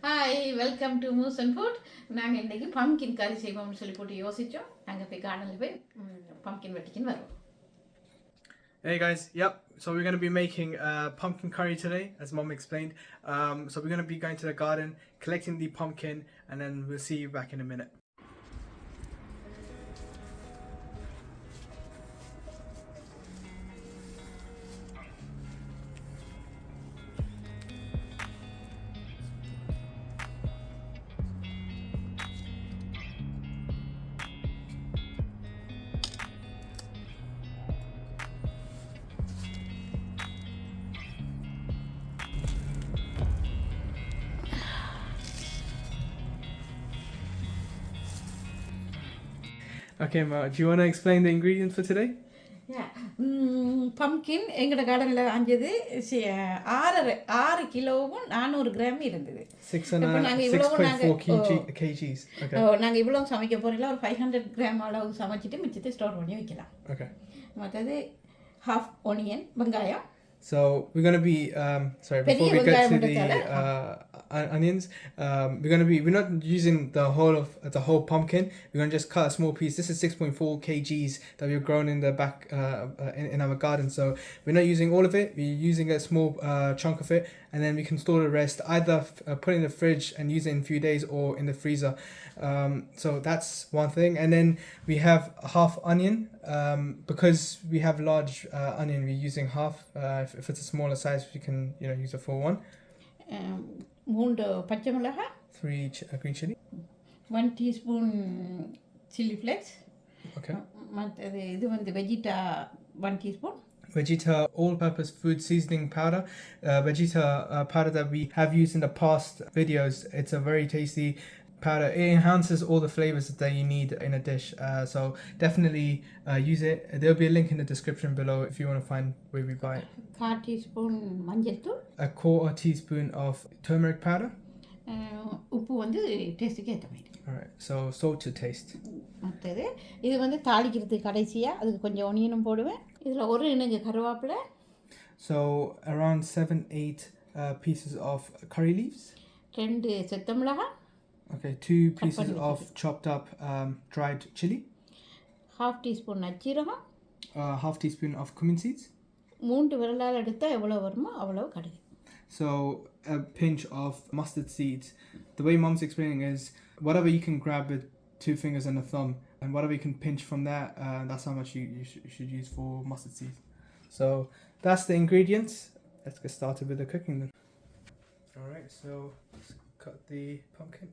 Hi, welcome to Muson Food. நாங்கள் இன்றைக்கி pumpkin curry செய்வோம்னு சொல்லி போட்டு யோசித்தோம். நாங்கள் போய் கார்டனில் போய் pumpkin வெட்டிக்கின்னு வருவோம். Hey guys, yep, so we're going to be making pumpkin curry today, as Mom explained. So we're going to be going to the garden, collecting the pumpkin, and then we'll see you back in a minute. Okay, Ma, do you want to explain the ingredients for today? Yeah. Pumpkin எங்களோட கார்டனில் வாங்கியது 6 கிலோவும் 400 gram இருந்தது. 6.4 kgs. Okay. நாங்கள் இவ்வளோ சமைக்க போகிறோம்ல ஒரு 500 gram அளவு சமைச்சிட்டு மிச்சத்தை ஸ்டோர் பண்ணி வைக்கலாம். Okay. மற்றது ஹாஃப் ஒனியன் வெங்காயம். So we're going to be sorry, before we get to the onions, we're not using the whole pumpkin. We're going to just cut a small piece. This is 6.4 kgs that we've grown in the back in our garden. So we're not using all of it. We're using a small chunk of it, and then we can store the rest, either put it in the fridge and use it in a few days, or in the freezer. So that's one thing. And then we have half onion. Because we have large onion, we're using half. If it's a smaller size, we can use a full one. 3 பச்சை மிளகாய், 3 green chili, 1 teaspoon chilli flakes. Okay. மற்றது இது வந்து Vegeta 1 teaspoon. Vegeta all-purpose food seasoning powder. Vegeta powder that we have used in the past videos. It's a very tasty powder. It enhances all the flavors that you need in a dish. So definitely use it. There'll be a link in the description below if you want to find where we buy it. 1/4 teaspoon மஞ்சள் தூள், A 1/4 teaspoon of turmeric powder. உப்பு வந்து டேஸ்ட்டுக்கு ஏற்ற மாதிரி. Alright, so salt to taste. மற்றது இது வந்து தாளிக்கிறதுக்கு கடைசியாக அதுக்கு கொஞ்சம் ஒனியனும் போடுவேன். இதில் ஒரு இணுங்க கருவேப்பிலை. So around 7-8 pieces of curry leaves. 2 செத்த மிளகாய். Okay, 2 pieces of chopped up dried chili. 1/2 teaspoon நச்சீரகம். 1/2 teaspoon of cumin seeds. 3 விரலால் எடுத்தால் எவ்வளோ வருமோ அவ்வளோ கடுகு. So a pinch of mustard seeds. The way Mom's explaining is whatever you can grab with 2 fingers and a thumb, and whatever you can pinch from that, that's how much you should use for mustard seeds. So that's the ingredients. Let's get started with the cooking then. Alright, so let's cut the pumpkin.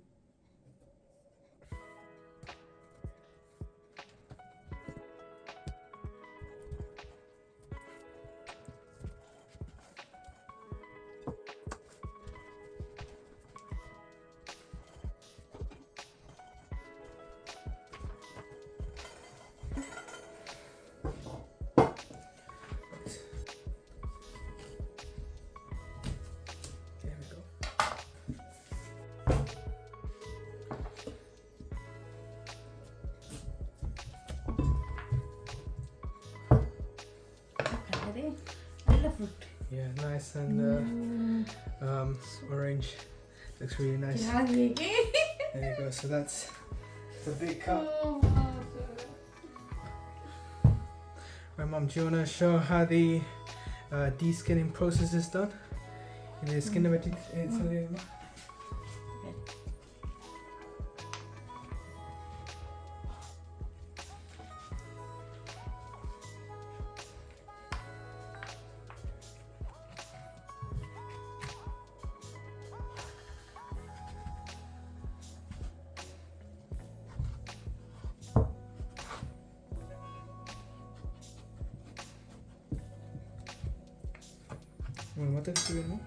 Yeah, nice and orange. Looks really nice. There you go. So that's the big cup. Right, Mom, do you want to show how the de-skinning process is done? The skin of it. What else do we know?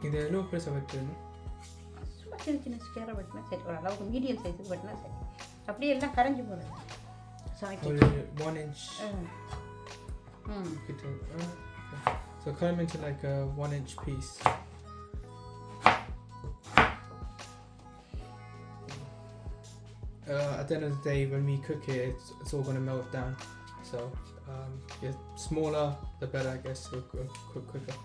இது எவ்வளோ பெருசாக வெட்டுறது? சும்மா சின்ன சின்ன ஸ்கேரை வெட்டினா சரி, ஓரளவுக்கு மீடியம் சைஸுக்கு வெட்டினா சரி. அப்படியே எல்லாம் கரைஞ்சி போகிறது ஒரு 1 inch. So cut them into like a 1 inch piece. At the end of the day, when we cook it, it's all going to melt down. So yeah, smaller the better, I guess. It'll cook quicker.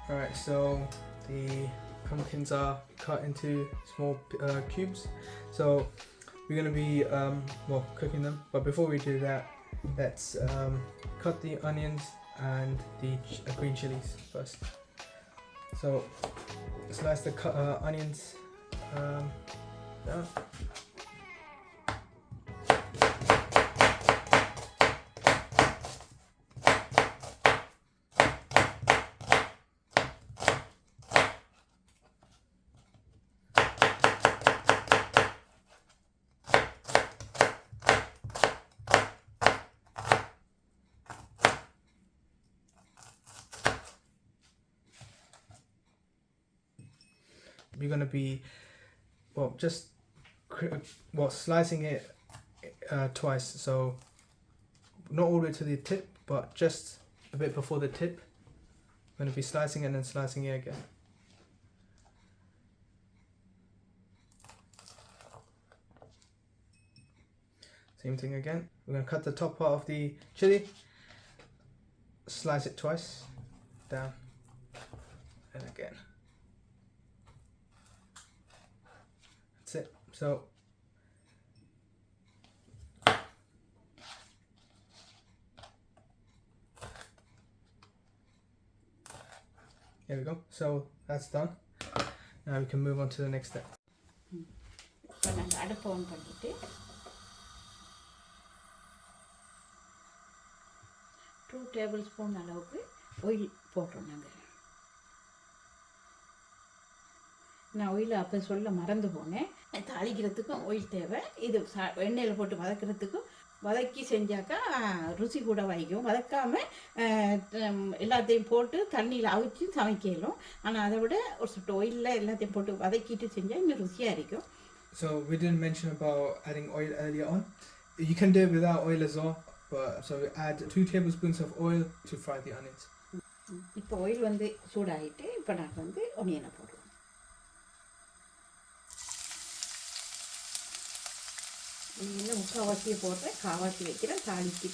Alright, so the pumpkins are cut into small cubes. So we're going to be cooking them. But before we do that, let's cut the onions and the green chilies first. So slice the onions down. We're going to be slicing it twice, so not all the way to the tip, but just a bit before the tip. We're going to be slicing it and then slicing it again. Same thing again. We're going to cut the top part of the chili, slice it twice, down and again. That's it. So there we go. So that's done. Now we can move on to the next step. இப்போ நாங்கள் அடுப்பை on பண்ணிட்டு 2 tablespoon அளவுக்கு oil போடுறோம். நான் oil அப்போ சொல்ல மறந்து போனேன். தாளிக்கிறதுக்கும் ஆயில் தேவை. இது எண்ணெயில் போட்டு வதக்கிறதுக்கும் வதக்கி செஞ்சாக்கா ருசி கூட வைக்கும். வதக்காமல் எல்லாத்தையும் போட்டு தண்ணியில் அவிச்சு சமைக்கலும். ஆனால் அதை விட ஒரு சொட்டு ஆயிலில் எல்லாத்தையும் போட்டு வதக்கிட்டு செஞ்சால் இன்னும் ருசியாக இருக்கும். So we didn't mention about adding oil earlier on. You can do it without oil as well. But so add 2 tablespoons of oil to fry the onions. இப்போ ஆயில் சூடாகிட்டு இப்போ நாங்கள் ஒனியனை போடுறோம். இன்னும் முக்கால்வாசியை போடுறேன், காவாசி வைக்கிறேன், தாளிக்கு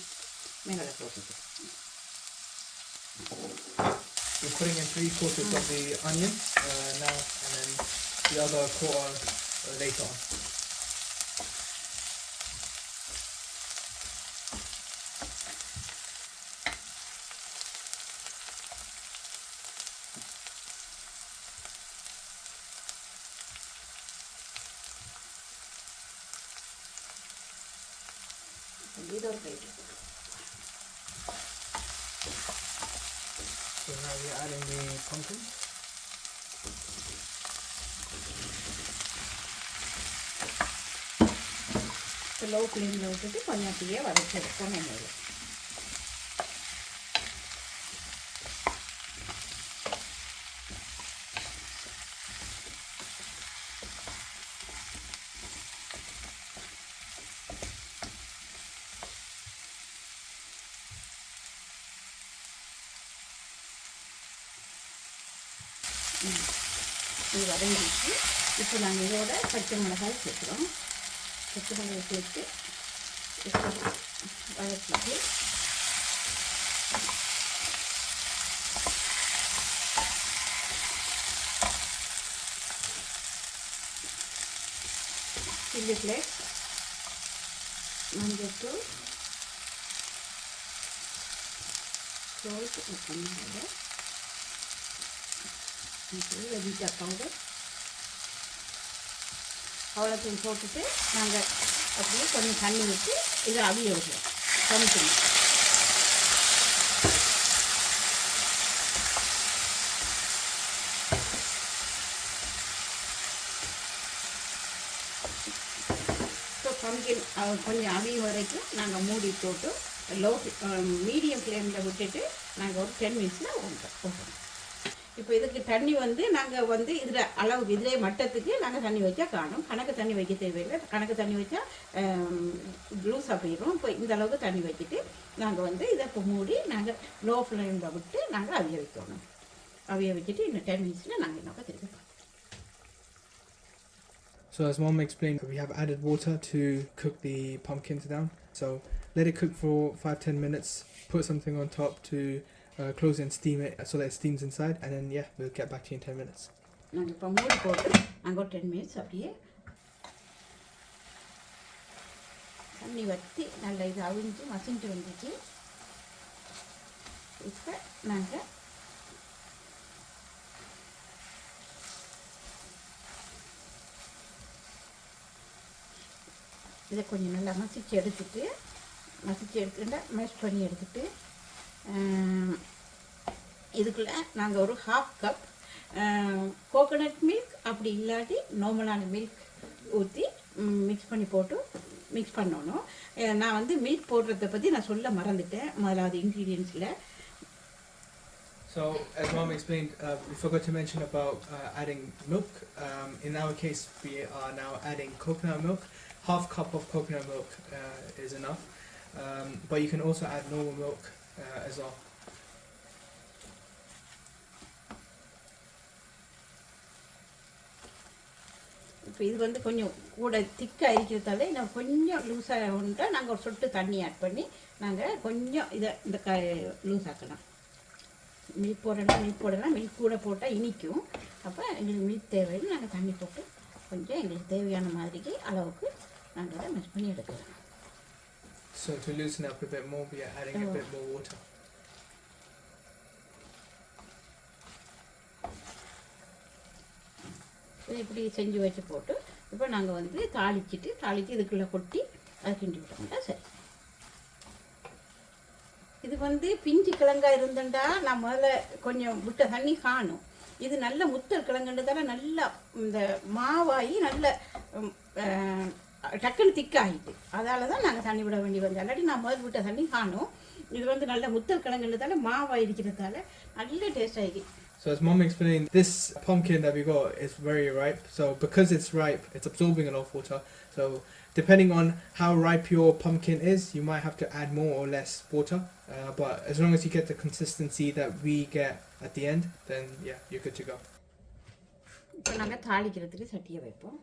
மேலே போட்டுட்டு. We're putting in 3/4 of the onion now, and then the other quarter later on. So now we're adding the pumpkins. Low ஃப்ளேமில் விட்டுட்டு கொஞ்சம் அப்படியே வதக்கிடுவோம் எண்ணெயில். இது வதங்கிடுச்சு. இப்போ நாங்கள் இதோட பச்சை மிளகாய் சேர்க்குறோம். பச்சை மிளகாய் சேர்த்து வதக்கிட்டு சில்லி ஃப்ளேக்ஸ், மஞ்சத்தூள், சால்ட் பண்ணி வெஜிடா பவுடர் அவ்வளோத்தையும் போட்டுட்டு நாங்கள் அப்படியே கொஞ்சம் தண்ணி விட்டு இதை அவிய விடுவோம். சமைக்கணும். பம்கின் கொஞ்சம் அவியும் வரைக்கும் நாங்கள் மூடி போட்டு மீடியம் ஃப்ளேமில் விட்டுட்டு நாங்கள் ஒரு 10 மினிட்ஸில் ஓட்டணும். இப்போ இதுக்கு தண்ணி வந்து நாங்கள் வந்து இதில் அளவுக்கு இதிலே மட்டத்துக்கு நாங்கள் தண்ணி வச்சா காணும். கணக்கு தண்ணி வைக்க தேவையில்லை. கணக்கு தண்ணி வச்சா லூஸாக போயிடும். இப்போ இந்த அளவுக்கு தண்ணி வச்சுட்டு நாங்கள் வந்து இதை இப்போ மூடி நாங்கள் லோ ஃப்ளேமில் விட்டு நாங்கள் அவிய வைக்கணும். அவிய வச்சுட்டு இன்னும் 10 மினிட்ஸில் நாங்கள் என்ன திருப்பி. So as Mom explained, we have added water to cook the pumpkins down. So let it cook for 5-10 minutes. Put something on top to close and steam it so that it steams inside. And then yeah, we'll get back to you in 10 minutes. நாங்கள் இப்போ மூடி போட்டு நாங்கள் 10 minutes அப்படியே தண்ணி வற்றி நல்லா இது அவிஞ்சு மசிஞ்சு வந்துச்சு. இப்போ நாங்கள் இதை கொஞ்சம் நல்லா மசிச்சு எடுத்துட்டு மேஷ் பண்ணி எடுத்துட்டு இதுக்குள்ளே நாங்கள் ஒரு 1/2 கப் கோகோனட் மில்க் அப்படி இல்லாட்டி நார்மலான மில்க் ஊற்றி மிக்ஸ் பண்ணணும். நான் வந்து மில்க் போடுறதை பற்றி நான் சொல்ல மறந்துட்டேன் முதலாவது இன்க்ரீடியன்ஸில். So as Mom explained, we forgot to mention about adding milk. In our case, we are now adding coconut milk. 1/2 cup of coconut milk is enough, but you can also add normal milk as well. இப்போ இது வந்து கொஞ்சம் கூட திக்காக இருக்கிறதால நான் கொஞ்சம் லூஸாக உண்டா நாங்கள் ஒரு சொட்டு தண்ணி ஆட் பண்ணி நாங்கள் கொஞ்சம் இதை இந்த லூஸ் ஆக்கலாம். மில்க் போடலாம். மில்க் கூட போட்டால் இனிக்கும். அப்போ எங்களுக்கு மில்க் தேவைன்னு நாங்கள் தண்ணி போட்டு கொஞ்சம் எங்களுக்கு தேவையான மாதிரிக்கு அளவுக்கு நாங்கள் அதை மிக்ஸ் பண்ணி எடுக்கலாம். So to loosen up a bit more, we are adding a bit more water. இப்படி செஞ்சு வச்சு போட்டு இப்போ நாங்கள் வந்து தாளித்து இதுக்குள்ளே கொட்டி அதை கிண்டி விட்டோம்னா சரி. இது வந்து பிஞ்சு கிழங்காக இருந்துட்டா நான் முதல்ல கொஞ்சம் விட்ட தண்ணி காணும். இது நல்ல முத்தல் கிழங்குன்றதால நல்லா இந்த மாவாகி நல்ல டக்குன்னு திக்காகிட்டு அதால தான் நாங்கள் தண்ணி விட வேண்டி வந்து இல்லாட்டி நான் முதல் விட்ட தண்ணி காணும். இது வந்து நல்ல முத்தல் கிழங்குன்றதால மாவாக இருக்கிறதால நல்ல டேஸ்ட் ஆகி. So as Mom explained, this pumpkin that we got is very ripe. So because it's ripe, it's absorbing a lot of water. So depending on how ripe your pumpkin is, you might have to add more or less water. But as long as you get the consistency that we get at the end, then yeah, you're good to go. இப்போ நாங்கள் தாளிக்கிறதுக்கு சட்டியை வைப்போம்.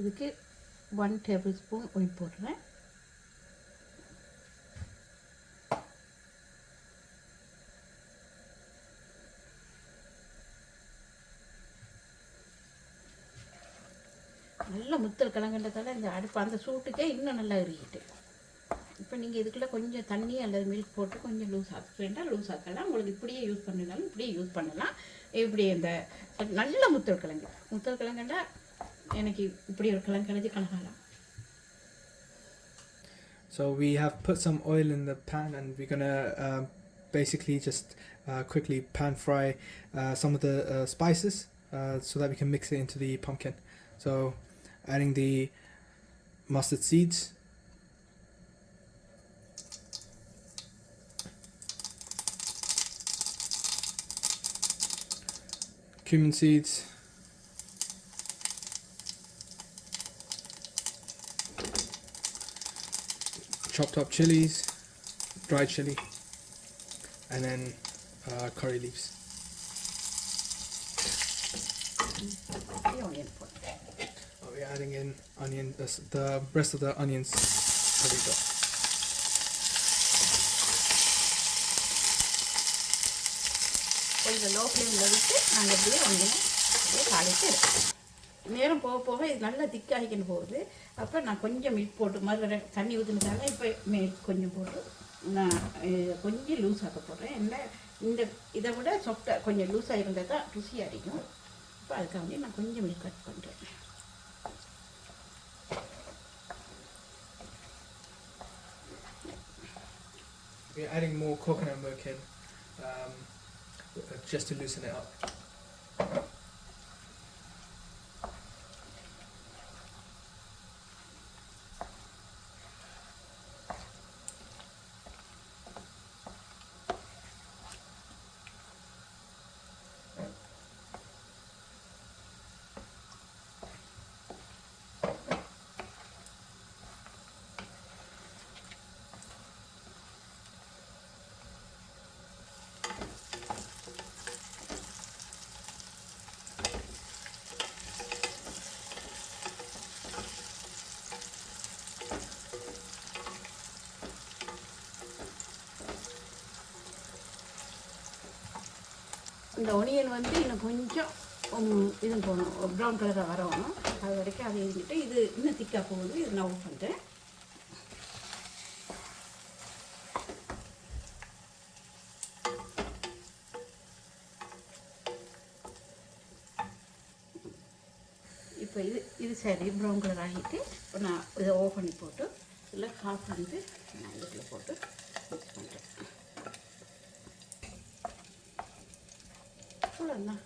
இதுக்கு 1 table spoon oil போடுறேன். நல்ல முத்தல் கிழங்குன்றதால இந்த அடுப்பு அந்த சூட்டுக்கே இன்னும் நல்லா எரிக்கிட்டு. இப்போ நீங்கள் இதுக்குள்ளே கொஞ்சம் தண்ணி அல்லது மில்க் போட்டு கொஞ்சம் லூஸ் வேண்டாம் லூஸ் ஆக்கலாம். உங்களுக்கு இப்படியே யூஸ் பண்ணினாலும் இப்படியே யூஸ் பண்ணலாம். இப்படி இந்த நல்ல முத்தல் கிழங்குண்டா எனக்கு இப்படி ஒரு கிழங்கு கிடைச்சி கலக்கலாம். So we have put some oil in the pan and we're gonna basically just quickly pan fry some of the spices so that we can mix it into the pumpkin. So adding the mustard seeds, cumin seeds, chopped up chilies, dried chili, and then curry leaves. We're adding in onion, the rest of the onions that we got. கொஞ்சம் low ஃப்ளேமில் விட்டு நாங்கள் அப்படியே ஒன்றுமே தாளித்து எடுக்கணும். நேரம் போக போக இது நல்லா திக்காகிக்கணும் போகுது. அப்போ நான் கொஞ்சம் மில்க் போட்டு முதல்ல தண்ணி ஊற்றினதால இப்போ மில்க் கொஞ்சம் போட்டு நான் கொஞ்சம் லூஸ் ஆக்க போடுறேன். என்ன இந்த இதை விட சாஃப்டாக கொஞ்சம் லூஸாக இருந்தால் தான் ருசியாக இருக்கும். இப்போ அதுக்காக நான் கொஞ்சம் மில்க் கட் பண்ணுறேன். we're adding more coconut milk in, just to loosen it up. இந்த ஒனியன் வந்து இன்னும் கொஞ்சம் இது போகணும், ப்ரௌன் கலராக வரணும். அது வரைக்கும் அதை இருந்துட்டு இது இன்னும் திக்காக போகுது. இது நான் ஆஃப் பண்ணுறேன். இப்போ இது சரி ப்ரௌன் கலர் ஆகிட்டு இப்போ நான் இதை ஆஃப் பண்ணி போட்டு இல்லை ஹாஃப் வந்து நான் இதில் போட்டு மிக்ஸ் பண்ணுறேன். அவ்வளோதான்.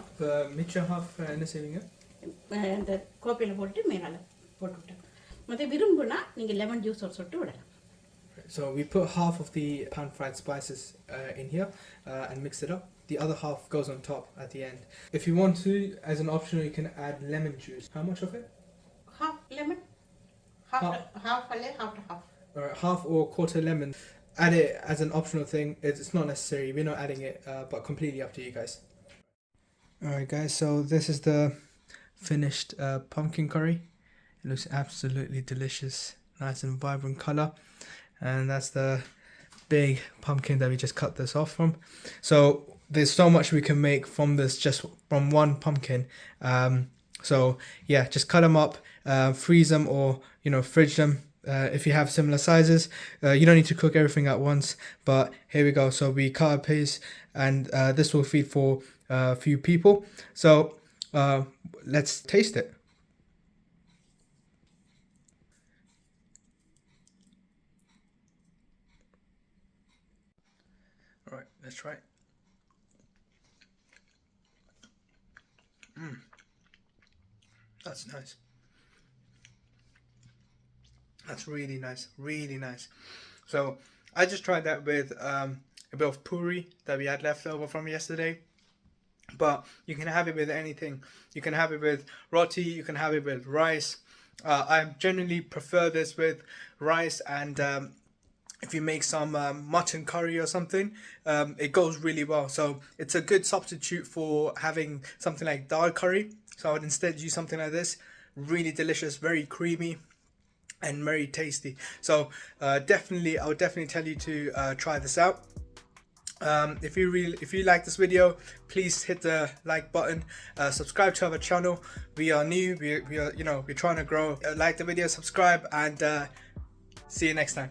இப்போ மிச்சம் ஹாஃப் என்ன செய்வீங்க? இந்த கோப்பையில் போட்டு மேலால் போட்டு விட்டேன். மற்ற விரும்புனா நீங்கள் லெமன் ஜூஸ் ஒரு சொட்டு விடலாம். So we put half of the pan fried spices in here and mix it up. The other half goes on top at the end. If you want to, as an optional, you can add lemon juice. How much of it? Half lemon. Half a lemon, half. Or half or quarter lemon. Add it as an optional thing. It's not necessary. We're not adding it, but completely up to you guys. Alright guys, so this is the finished pumpkin curry. It looks absolutely delicious. Nice and vibrant colour. And that's the big pumpkin that we just cut this off from. So there's so much we can make from this, just from one pumpkin. So yeah, just cut them up, freeze them, or fridge them if you have similar sizes. You don't need to cook everything at once, but here we go. So we cut a piece, and this will feed for a few people. So let's taste it. Alright, let's try it. That's nice. That's really nice, really nice. So I just tried that with a bit of puri that we had left over from yesterday. But you can have it with anything. You can have it with roti, you can have it with rice. I generally prefer this with rice, and if you make some mutton curry or something, it goes really well. So it's a good substitute for having something like dal curry. So I would instead use something like this. Really delicious, very creamy and very tasty. So I would definitely tell you to try this out. If you like this video, please hit the like button, subscribe to our channel. We are new, we are we're trying to grow. Like the video, subscribe, and see you next time.